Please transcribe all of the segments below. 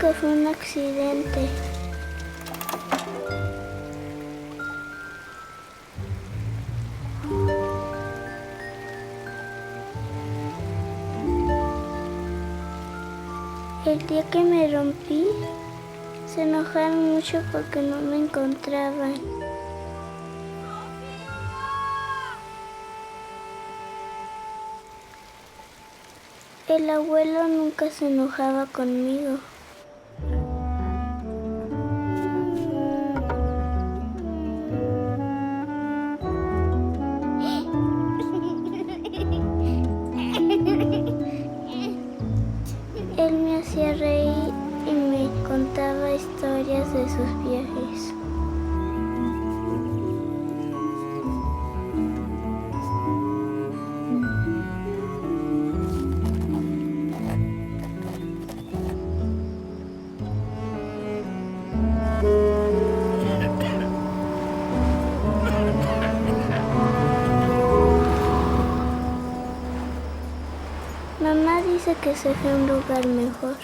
que fue un accidente. El día que me rompí, se enojaron mucho porque no me encontraban. El abuelo nunca se enojaba conmigo. Él me hacía reír y me contaba historias de sus viajes. Mamá dice que se fue a un lugar mejor.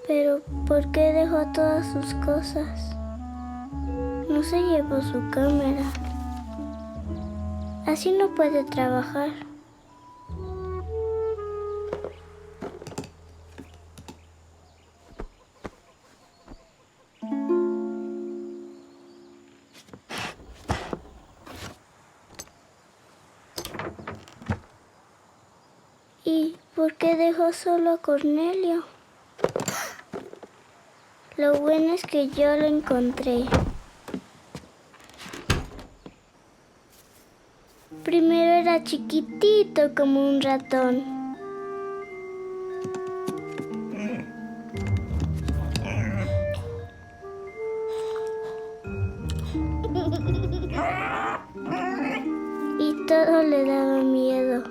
Pero, ¿por qué dejó todas sus cosas? No se llevó su cámara. Así no puede trabajar. ¿Y por qué dejó solo a Cornelio? Lo bueno es que yo lo encontré. Primero era chiquitito como un ratón. Y todo le daba miedo.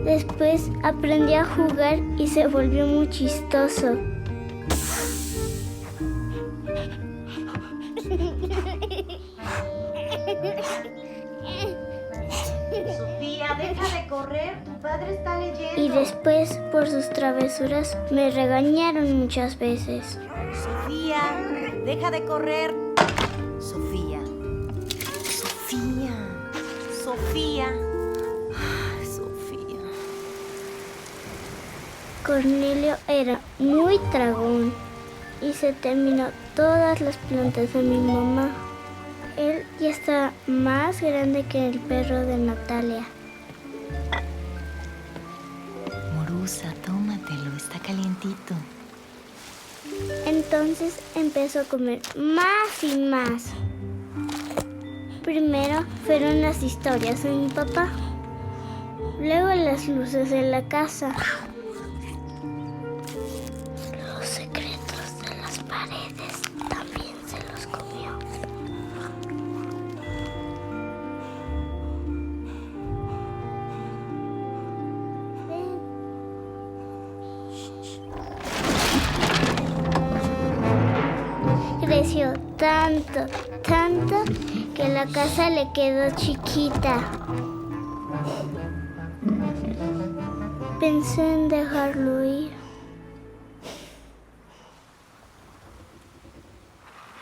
Después aprendió a jugar y se volvió muy chistoso. Sofía, deja de correr, tu padre está leyendo. Y después, por sus travesuras, me regañaron muchas veces. Sofía, deja de correr. Sofía. Sofía. Sofía. Ay, Sofía. Cornelio era muy tragón y se terminó todas las plantas de mi mamá. Él ya estaba más grande que el perro de Natalia. Morusa, tómatelo, está calientito. Entonces empezó a comer más y más. Primero fueron las historias de mi papá, luego las luces de la casa, los secretos de las paredes también se los comió. Creció tanto, tanto, que la casa le quedó chiquita. Pensé en dejarlo ir.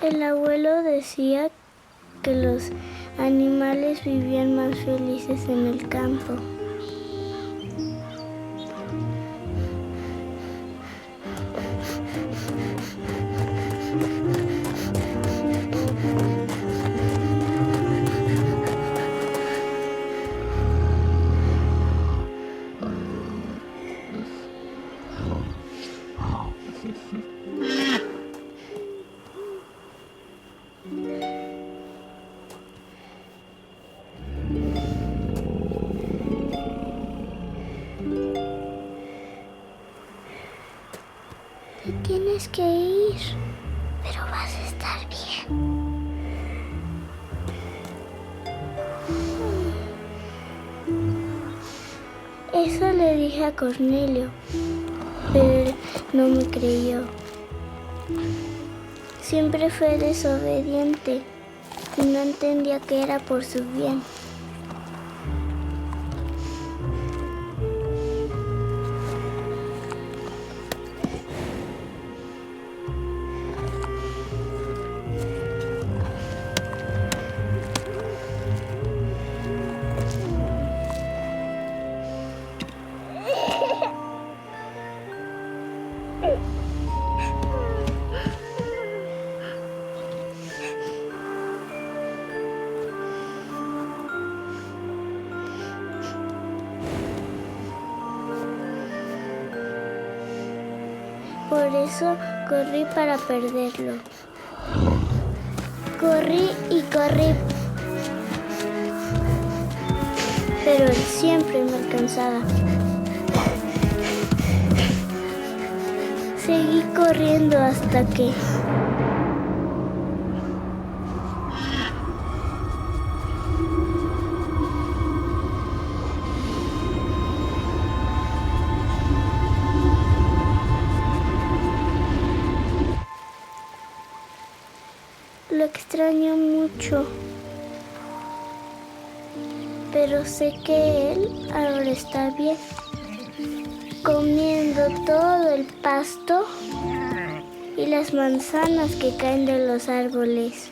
El abuelo decía que los animales vivían más felices en el campo. Te tienes que ir, pero vas a estar bien. dije a Cornelio, pero él no me creyó. Siempre fue desobediente y no entendía que era por su bien. Por eso corrí para perderlo. Corrí y corrí, pero él siempre me alcanzaba. Seguí corriendo hasta que... Lo extraño mucho, pero sé que él ahora está bien, comiendo todo el pasto y las manzanas que caen de los árboles.